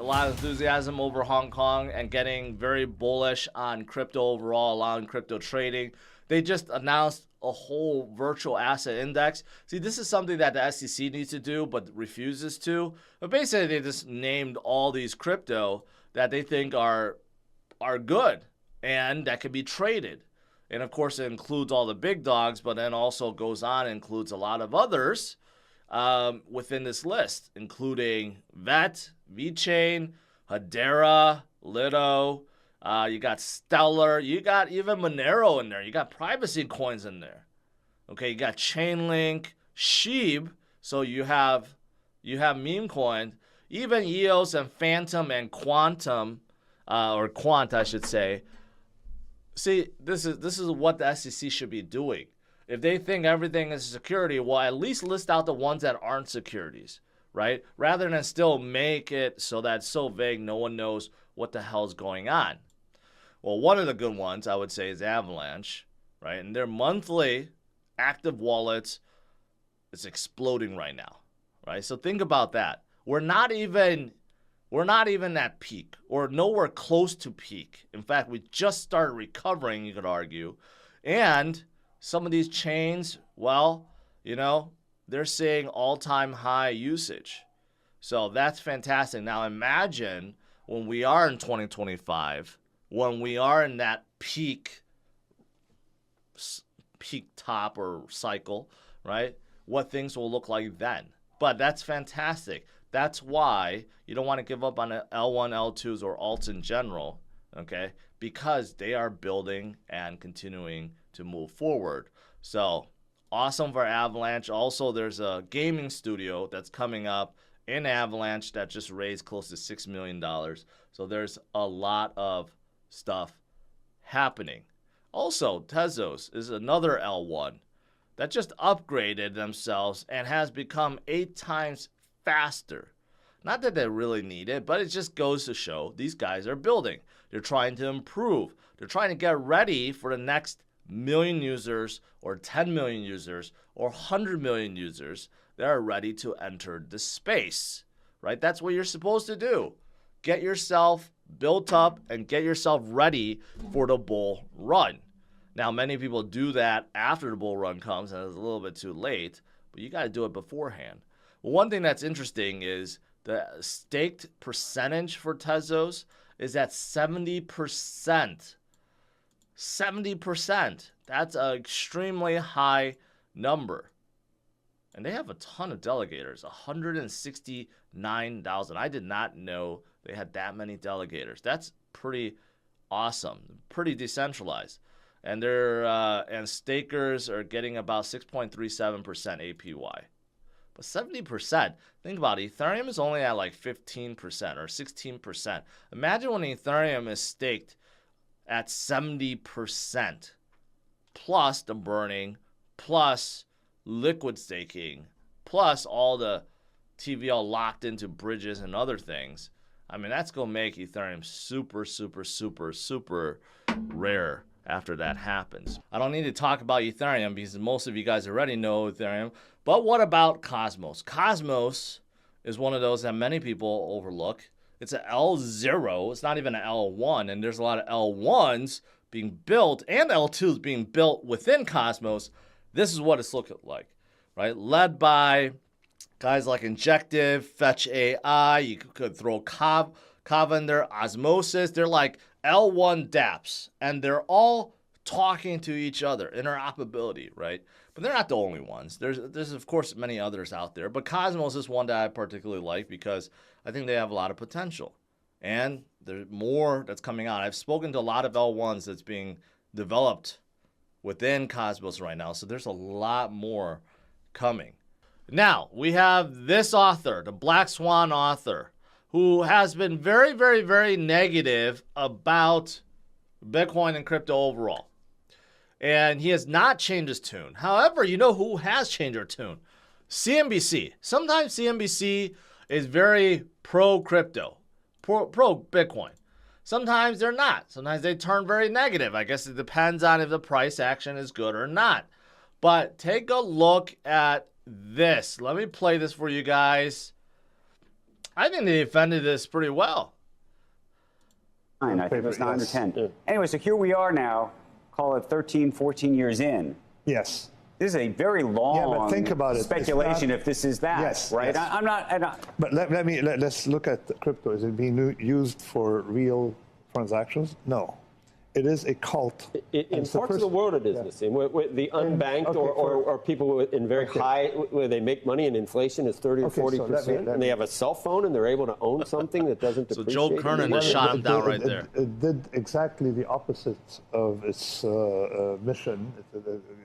lot of enthusiasm over Hong Kong and getting very bullish on crypto overall, allowing crypto trading. They just announced a whole virtual asset index. See, this is something that the SEC needs to do but refuses to. But basically, they just named all these crypto that they think are good and that can be traded. And of course, it includes all the big dogs, but then also goes on and includes a lot of others within this list, including VET, VeChain, Hedera, Lido. You got Stellar. You got even Monero in there. You got privacy coins in there. Okay, you got Chainlink, Sheeb. So you have meme coin. Even EOS and Phantom and Quantum, or Quant, I should say. See, this is what the SEC should be doing. If they think everything is security, well, at least list out the ones that aren't securities, right? Rather than still make it so that it's so vague, no one knows what the hell's going on. Well, one of the good ones, I would say, is Avalanche, right? And their monthly active wallets is exploding right now, right? So think about that. We're not even at peak or nowhere close to peak. In fact, we just started recovering, you could argue. And some of these chains, well, you know, they're seeing all-time high usage. So that's fantastic. Now imagine when we are in 2025, when we are in that peak top or cycle, right? What things will look like then. But that's fantastic. That's why you don't want to give up on L1, L2s, or alts in general, okay? Because they are building and continuing to move forward. So awesome for Avalanche. Also, there's a gaming studio that's coming up in Avalanche that just raised close to $6 million. So there's a lot of stuff happening. Also, Tezos is another L1 that just upgraded themselves and has become 8 times faster. Not that they really need it, but it just goes to show these guys are building. They're trying to improve. They're trying to get ready for the next million users or 10 million users or 100 million users that are ready to enter the space, right? That's what you're supposed to do. Get yourself built up and get yourself ready for the bull run. Now, many people do that after the bull run comes and it's a little bit too late, but you got to do it beforehand. Well, one thing that's interesting is the staked percentage for Tezos is at 70%. 70%. That's an extremely high number. And they have a ton of delegators, 169,000. I did not know they had that many delegators. That's pretty awesome, pretty decentralized. And and stakers are getting about 6.37% APY. But 70%, think about it, Ethereum is only at like 15% or 16%. Imagine when Ethereum is staked at 70%, plus the burning, plus liquid staking, plus all the TVL locked into bridges and other things. I mean, that's going to make Ethereum super, super, super, super rare after that happens. I don't need to talk about Ethereum because most of you guys already know Ethereum. But what about Cosmos? Cosmos is one of those that many people overlook. It's an L0. It's not even an L1. And there's a lot of L1s being built and L2s being built within Cosmos. This is what it's looking like, right? Led by guys like Injective, Fetch AI. You could throw Kava in there, Osmosis. They're like L1 dApps. And they're all talking to each other, interoperability, right? But they're not the only ones. There's of course many others out there, but Cosmos is one that I particularly like because I think they have a lot of potential. And there's more that's coming out. I've spoken to a lot of L1s that's being developed within Cosmos right now, so there's a lot more coming. Now, we have this author, the Black Swan author, who has been very, very, very negative about Bitcoin and crypto overall. And he has not changed his tune. However, you know who has changed their tune? CNBC. Sometimes CNBC is very pro-crypto, pro-Bitcoin. Sometimes they're not. Sometimes they turn very negative. I guess it depends on if the price action is good or not. But take a look at this. Let me play this for you guys. I think they defended this pretty well. I think it was 9 or 10. Yeah. Anyway, so here we are now, call it 13, 14 years in. Yes. This is a very long but think about speculation if this is that, yes, right? Yes. I'm not. But let's look at crypto. Is it being used for real transactions? No. It is a cult. In parts of the world it is, Nassim. Where the unbanked or people in very high, where they make money and inflation is 30 or 40%, and they have a cell phone and they're able to own something that doesn't depreciate. So Joe Kernan just shot him down right there. It did exactly the opposite of its mission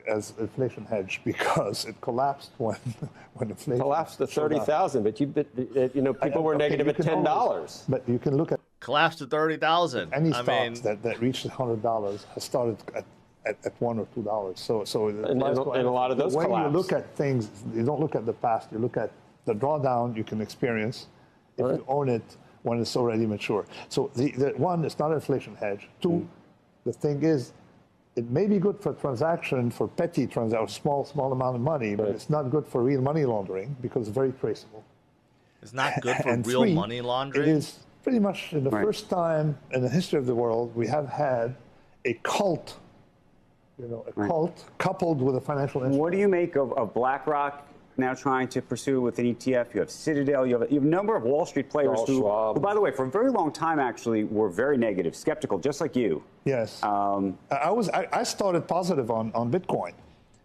as inflation hedge, because it collapsed when inflation collapsed to 30,000, but people were negative at $10. But you can look at collapsed to 30,000. Any stocks that reached $100 has started at $1 or $2. So and a lot of those when collapsed. you look at things, you don't look at the past. You look at the drawdown you can experience if you own it when it's already mature. So the one, it's not an inflation hedge. Two, the thing is, it may be good for transaction, for petty transaction, small amount of money, but it's not good for real money laundering because it's very traceable. It's not good for real money laundering? It is pretty much the first time in the history of the world we have had a cult, cult coupled with a financial instrument. What do you make of BlackRock now trying to pursue with an ETF? You have Citadel, you have a number of Wall Street players who, by the way, for a very long time actually were very negative, skeptical, just like you. Yes. I started positive on Bitcoin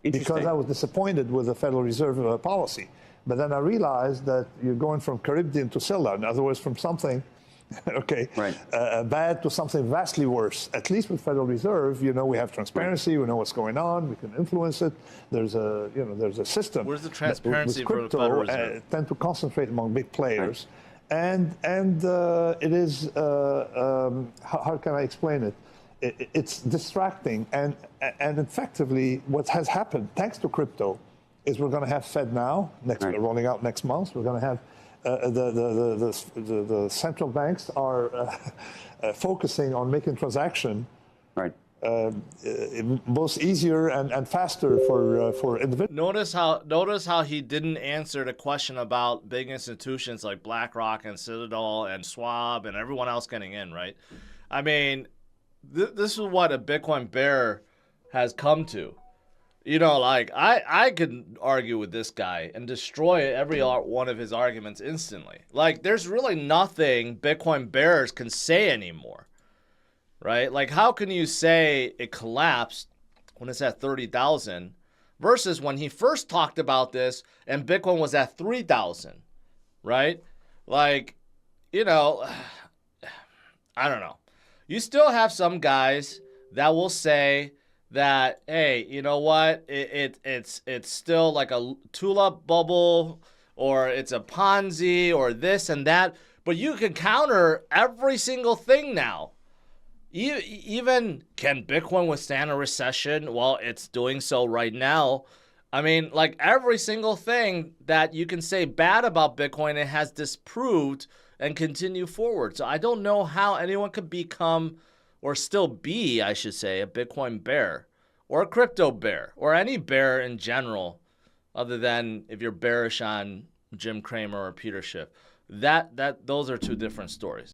because I was disappointed with the Federal Reserve policy. But then I realized that you're going from Caribbean to Scylla, in other words, from something bad to something vastly worse. At least with Federal Reserve, we have transparency. We know what's going on. We can influence it. There's a system. Where's the transparency with crypto, for the Federal Reserve? Tend to concentrate among big players, and it is how can I explain it? It's distracting, and effectively, what has happened thanks to crypto is we're going to have Fed now rolling out next month. We're going to have the central banks are focusing on making transaction both easier and faster for individuals. Notice how he didn't answer the question about big institutions like BlackRock and Citadel and Schwab and everyone else getting in, right? I mean, this is what a Bitcoin bear has come to. I could argue with this guy and destroy every one of his arguments instantly. Like, there's really nothing Bitcoin bears can say anymore, right? Like, how can you say it collapsed when it's at 30,000 versus when he first talked about this and Bitcoin was at 3,000, right? Like, I don't know. You still have some guys that will say that, hey, you know what? It's still like a tulip bubble, or it's a Ponzi, or this and that. But you can counter every single thing now. Even can Bitcoin withstand a recession? Well, it's doing so right now. I mean, like every single thing that you can say bad about Bitcoin, it has disproved and continue forward. So I don't know how anyone could become, or still be, I should say, a Bitcoin bear or a crypto bear or any bear in general, other than if you're bearish on Jim Cramer or Peter Schiff. Those are two different stories.